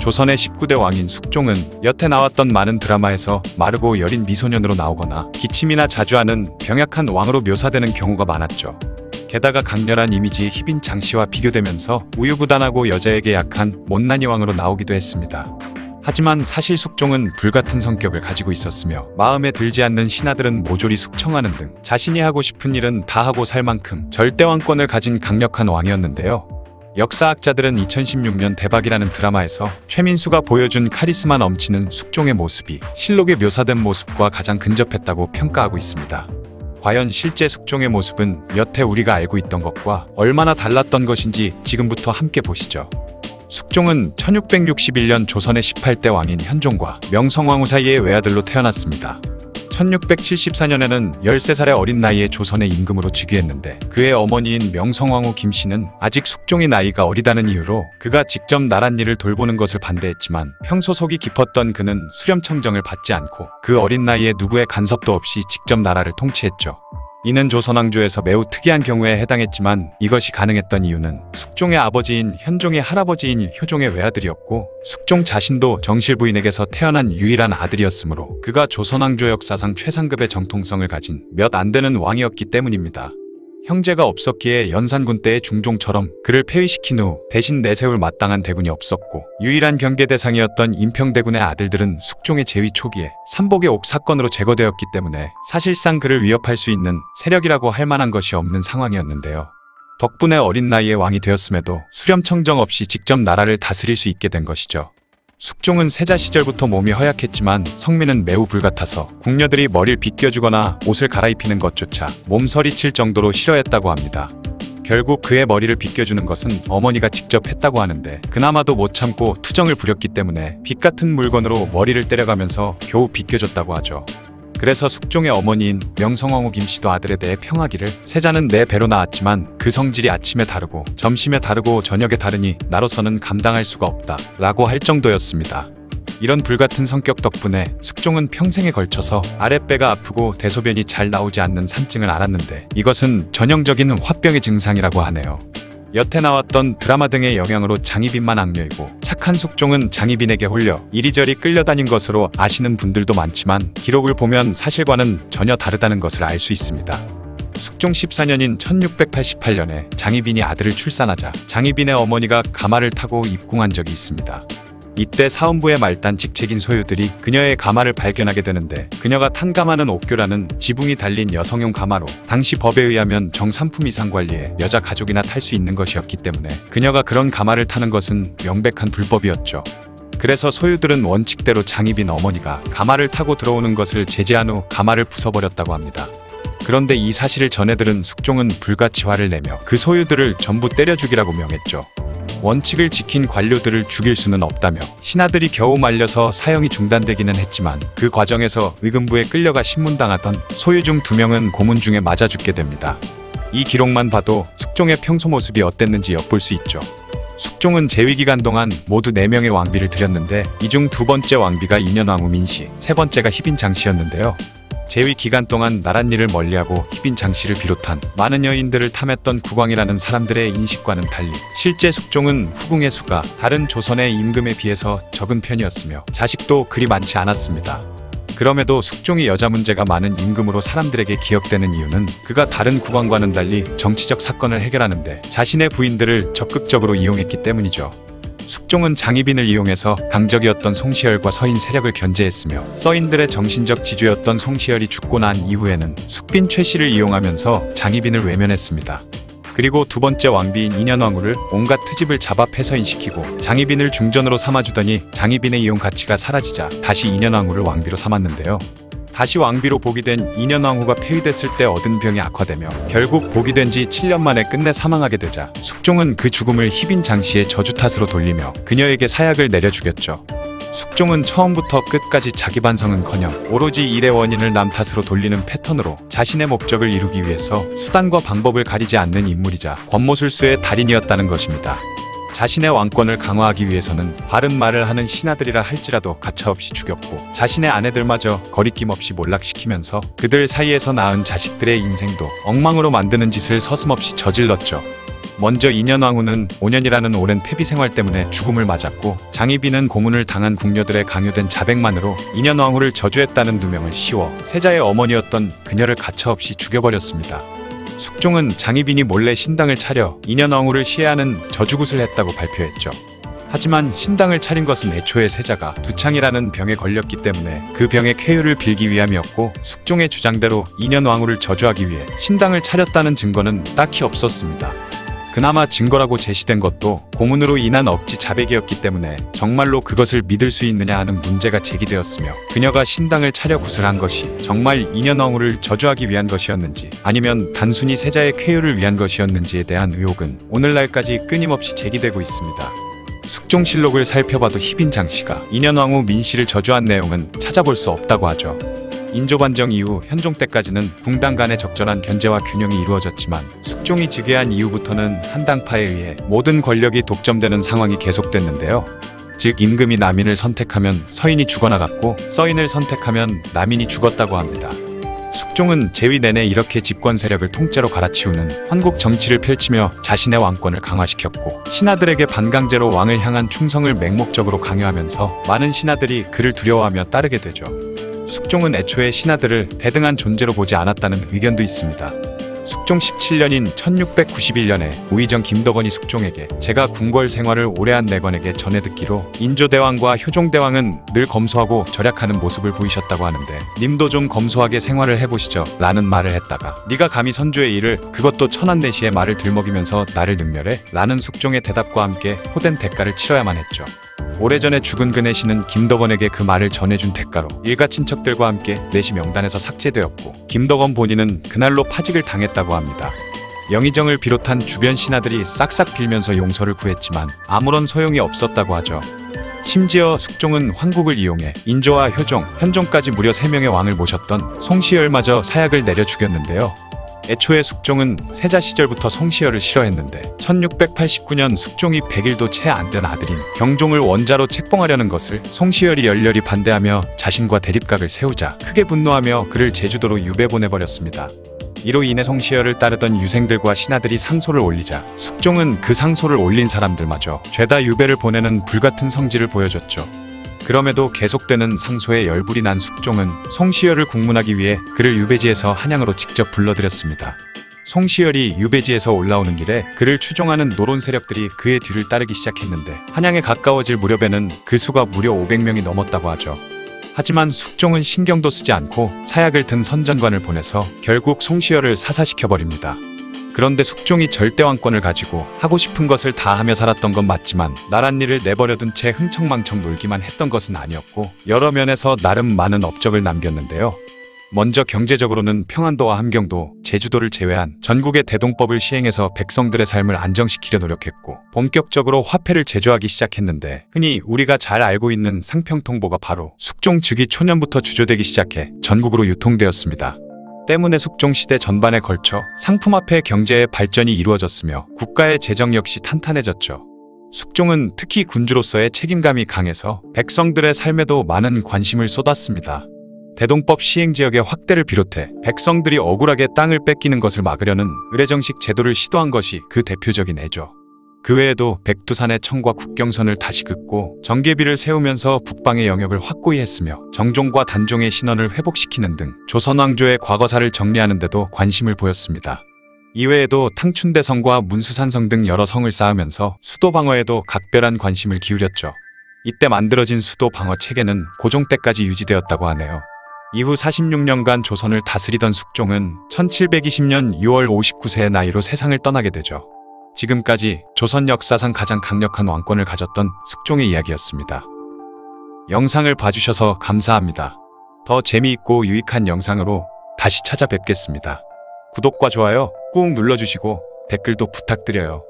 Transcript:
조선의 19대 왕인 숙종은 여태 나왔던 많은 드라마에서 마르고 여린 미소년으로 나오거나 기침이나 자주 하는 병약한 왕으로 묘사되는 경우가 많았죠. 게다가 강렬한 이미지의 희빈 장씨와 비교되면서 우유부단하고 여자에게 약한 못난이 왕으로 나오기도 했습니다. 하지만 사실 숙종은 불같은 성격을 가지고 있었으며 마음에 들지 않는 신하들은 모조리 숙청하는 등 자신이 하고 싶은 일은 다 하고 살 만큼 절대왕권을 가진 강력한 왕이었는데요. 역사학자들은 2016년 대박이라는 드라마에서 최민수가 보여준 카리스마 넘치는 숙종의 모습이 실록에 묘사된 모습과 가장 근접했다고 평가하고 있습니다. 과연 실제 숙종의 모습은 여태 우리가 알고 있던 것과 얼마나 달랐던 것인지 지금부터 함께 보시죠. 숙종은 1661년 조선의 18대 왕인 현종과 명성황후 사이의 외아들로 태어났습니다. 1674년에는 13살의 어린 나이에 조선의 임금으로 즉위했는데 그의 어머니인 명성황후 김씨는 아직 숙종이 나이가 어리다는 이유로 그가 직접 나란 일을 돌보는 것을 반대했지만 평소 속이 깊었던 그는 수렴청정을 받지 않고 그 어린 나이에 누구의 간섭도 없이 직접 나라를 통치했죠. 이는 조선왕조에서 매우 특이한 경우에 해당했지만 이것이 가능했던 이유는 숙종의 아버지인 현종의 할아버지인 효종의 외아들이었고 숙종 자신도 정실 부인에게서 태어난 유일한 아들이었으므로 그가 조선왕조 역사상 최상급의 정통성을 가진 몇 안 되는 왕이었기 때문입니다. 형제가 없었기에 연산군 때의 중종처럼 그를 폐위시킨 후 대신 내세울 마땅한 대군이 없었고 유일한 경계 대상이었던 임평대군의 아들들은 숙종의 재위 초기에 삼복의 옥 사건으로 제거되었기 때문에 사실상 그를 위협할 수 있는 세력이라고 할 만한 것이 없는 상황이었는데요. 덕분에 어린 나이에 왕이 되었음에도 수렴청정 없이 직접 나라를 다스릴 수 있게 된 것이죠. 숙종은 세자 시절부터 몸이 허약했지만 성미는 매우 불같아서 궁녀들이 머리를 빗겨주거나 옷을 갈아입히는 것조차 몸서리칠 정도로 싫어했다고 합니다. 결국 그의 머리를 빗겨주는 것은 어머니가 직접 했다고 하는데 그나마도 못 참고 투정을 부렸기 때문에 빛 같은 물건으로 머리를 때려가면서 겨우 빗겨줬다고 하죠. 그래서 숙종의 어머니인 명성황후 김씨도 아들에 대해 평하기를 세자는 내 배로 낳았지만 그 성질이 아침에 다르고 점심에 다르고 저녁에 다르니 나로서는 감당할 수가 없다 라고 할 정도였습니다. 이런 불같은 성격 덕분에 숙종은 평생에 걸쳐서 아랫배가 아프고 대소변이 잘 나오지 않는 산증을 앓았는데 이것은 전형적인 화병의 증상이라고 하네요. 여태 나왔던 드라마 등의 영향으로 장희빈만 악녀이고 착한 숙종은 장희빈에게 홀려 이리저리 끌려다닌 것으로 아시는 분들도 많지만 기록을 보면 사실과는 전혀 다르다는 것을 알 수 있습니다. 숙종 14년인 1688년에 장희빈이 아들을 출산하자 장희빈의 어머니가 가마를 타고 입궁한 적이 있습니다. 이때 사원부의 말단 직책인 소유들이 그녀의 가마를 발견하게 되는데 그녀가 탄 가마는 옥교라는 지붕이 달린 여성용 가마로 당시 법에 의하면 정삼품 이상 관리에 여자 가족이나 탈 수 있는 것이었기 때문에 그녀가 그런 가마를 타는 것은 명백한 불법이었죠. 그래서 소유들은 원칙대로 장희빈 어머니가 가마를 타고 들어오는 것을 제재한 후 가마를 부숴버렸다고 합니다. 그런데 이 사실을 전해 들은 숙종은 불같이 화를 내며 그 소유들을 전부 때려 죽이라고 명했죠. 원칙을 지킨 관료들을 죽일 수는 없다며 신하들이 겨우 말려서 사형이 중단되기는 했지만 그 과정에서 의금부에 끌려가 신문당하던 소유 중 2명은 고문 중에 맞아 죽게 됩니다. 이 기록만 봐도 숙종의 평소 모습이 어땠는지 엿볼 수 있죠. 숙종은 재위기간 동안 모두 4명의 왕비를 들였는데 이 중 2번째 왕비가 인현왕후 민씨, 3번째가 희빈 장씨였는데요. 재위 기간 동안 나란 일을 멀리하고 희빈 장씨를 비롯한 많은 여인들을 탐했던 국왕이라는 사람들의 인식과는 달리 실제 숙종은 후궁의 수가 다른 조선의 임금에 비해서 적은 편이었으며 자식도 그리 많지 않았습니다. 그럼에도 숙종이 여자 문제가 많은 임금으로 사람들에게 기억되는 이유는 그가 다른 국왕과는 달리 정치적 사건을 해결하는데 자신의 부인들을 적극적으로 이용했기 때문이죠. 숙종은 장희빈을 이용해서 강적이었던 송시열과 서인 세력을 견제했으며 서인들의 정신적 지주였던 송시열이 죽고 난 이후에는 숙빈 최씨를 이용하면서 장희빈을 외면했습니다. 그리고 2번째 왕비인 인현왕후를 온갖 트집을 잡아 폐서인시키고 장희빈을 중전으로 삼아주더니 장희빈의 이용 가치가 사라지자 다시 인현왕후를 왕비로 삼았는데요. 다시 왕비로 복위된 인현왕후가 폐위됐을 때 얻은 병이 악화되며 결국 복위된 지 7년 만에 끝내 사망하게 되자 숙종은 그 죽음을 희빈 장씨의 저주 탓으로 돌리며 그녀에게 사약을 내려 죽였죠. 숙종은 처음부터 끝까지 자기 반성은커녕 오로지 일의 원인을 남 탓으로 돌리는 패턴으로 자신의 목적을 이루기 위해서 수단과 방법을 가리지 않는 인물이자 권모술수의 달인이었다는 것입니다. 자신의 왕권을 강화하기 위해서는 바른 말을 하는 신하들이라 할지라도 가차없이 죽였고 자신의 아내들마저 거리낌 없이 몰락시키면서 그들 사이에서 낳은 자식들의 인생도 엉망으로 만드는 짓을 서슴없이 저질렀죠. 먼저 인현왕후는 5년이라는 오랜 폐비 생활 때문에 죽음을 맞았고, 장희빈은 고문을 당한 궁녀들의 강요된 자백만으로 인현왕후를 저주했다는 누명을 씌워 세자의 어머니였던 그녀를 가차없이 죽여버렸습니다. 숙종은 장희빈이 몰래 신당을 차려 인현왕후를 시해하는 저주굿을 했다고 발표했죠. 하지만 신당을 차린 것은 애초에 세자가 두창이라는 병에 걸렸기 때문에 그 병의 쾌유를 빌기 위함이었고, 숙종의 주장대로 인현왕후를 저주하기 위해 신당을 차렸다는 증거는 딱히 없었습니다. 그나마 증거라고 제시된 것도 고문으로 인한 억지 자백이었기 때문에 정말로 그것을 믿을 수 있느냐 하는 문제가 제기되었으며, 그녀가 신당을 차려 굿을 한 것이 정말 인현왕후를 저주하기 위한 것이었는지 아니면 단순히 세자의 쾌유를 위한 것이었는지에 대한 의혹은 오늘날까지 끊임없이 제기되고 있습니다. 숙종실록을 살펴봐도 희빈장 씨가 인현왕후 민씨를 저주한 내용은 찾아볼 수 없다고 하죠. 인조반정 이후 현종 때까지는 붕당 간의 적절한 견제와 균형이 이루어졌지만, 숙종이 즉위한 이후부터는 한 당파에 의해 모든 권력이 독점되는 상황이 계속됐는데요. 즉 임금이 남인을 선택하면 서인이 죽어나갔고, 서인을 선택하면 남인이 죽었다고 합니다. 숙종은 재위 내내 이렇게 집권 세력을 통째로 갈아치우는 환국 정치를 펼치며 자신의 왕권을 강화시켰고, 신하들에게 반강제로 왕을 향한 충성을 맹목적으로 강요하면서 많은 신하들이 그를 두려워하며 따르게 되죠. 숙종은 애초에 신하들을 대등한 존재로 보지 않았다는 의견도 있습니다. 숙종 17년인 1691년에 우의정 김덕원이 숙종에게 "제가 궁궐 생활을 오래한 내관에게 전해 듣기로 인조대왕과 효종대왕은 늘 검소하고 절약하는 모습을 보이셨다고 하는데, 님도 좀 검소하게 생활을 해보시죠 라는 말을 했다가, 네가 감히 선조의 일을, 그것도 천한내시의 말을 들먹이면서 나를 능멸해? 라는 숙종의 대답과 함께 호된 대가를 치러야만 했죠. 오래전에 죽은 그내시는 김덕원에게 그 말을 전해준 대가로 일가 친척들과 함께 내시 명단에서 삭제되었고, 김덕원 본인은 그날로 파직을 당했다고 합니다. 영의정을 비롯한 주변 신하들이 싹싹 빌면서 용서를 구했지만 아무런 소용이 없었다고 하죠. 심지어 숙종은 환국을 이용해 인조와 효종, 현종까지 무려 3명의 왕을 모셨던 송시열마저 사약을 내려 죽였는데요. 애초에 숙종은 세자 시절부터 송시열을 싫어했는데 1689년 숙종이 100일도 채 안 된 아들인 경종을 원자로 책봉하려는 것을 송시열이 열렬히 반대하며 자신과 대립각을 세우자 크게 분노하며 그를 제주도로 유배 보내버렸습니다. 이로 인해 송시열을 따르던 유생들과 신하들이 상소를 올리자 숙종은 그 상소를 올린 사람들마저 죄다 유배를 보내는 불같은 성질을 보여줬죠. 그럼에도 계속되는 상소에 열불이 난 숙종은 송시열을 국문하기 위해 그를 유배지에서 한양으로 직접 불러들였습니다. 송시열이 유배지에서 올라오는 길에 그를 추종하는 노론 세력들이 그의 뒤를 따르기 시작했는데, 한양에 가까워질 무렵에는 그 수가 무려 500명이 넘었다고 하죠. 하지만 숙종은 신경도 쓰지 않고 사약을 든 선전관을 보내서 결국 송시열을 사사시켜버립니다. 그런데 숙종이 절대왕권을 가지고 하고 싶은 것을 다 하며 살았던 건 맞지만, 나랏일을 내버려둔 채 흥청망청 놀기만 했던 것은 아니었고, 여러 면에서 나름 많은 업적을 남겼는데요. 먼저 경제적으로는 평안도와 함경도, 제주도를 제외한 전국의 대동법을 시행해서 백성들의 삶을 안정시키려 노력했고, 본격적으로 화폐를 제조하기 시작했는데, 흔히 우리가 잘 알고 있는 상평통보가 바로 숙종 즉위 초년부터 주조되기 시작해 전국으로 유통되었습니다. 때문에 숙종 시대 전반에 걸쳐 상품화폐 경제의 발전이 이루어졌으며 국가의 재정 역시 탄탄해졌죠. 숙종은 특히 군주로서의 책임감이 강해서 백성들의 삶에도 많은 관심을 쏟았습니다. 대동법 시행지역의 확대를 비롯해 백성들이 억울하게 땅을 뺏기는 것을 막으려는 의례정식 제도를 시도한 것이 그 대표적인 예죠. 그 외에도 백두산의 청과 국경선을 다시 긋고 정계비를 세우면서 북방의 영역을 확고히 했으며, 정종과 단종의 신원을 회복시키는 등 조선왕조의 과거사를 정리하는 데도 관심을 보였습니다. 이외에도 탕춘대성과 문수산성 등 여러 성을 쌓으면서 수도 방어에도 각별한 관심을 기울였죠. 이때 만들어진 수도 방어 체계는 고종 때까지 유지되었다고 하네요. 이후 46년간 조선을 다스리던 숙종은 1720년 6월 59세의 나이로 세상을 떠나게 되죠. 지금까지 조선 역사상 가장 강력한 왕권을 가졌던 숙종의 이야기였습니다. 영상을 봐주셔서 감사합니다. 더 재미있고 유익한 영상으로 다시 찾아뵙겠습니다. 구독과 좋아요 꾹 눌러주시고 댓글도 부탁드려요.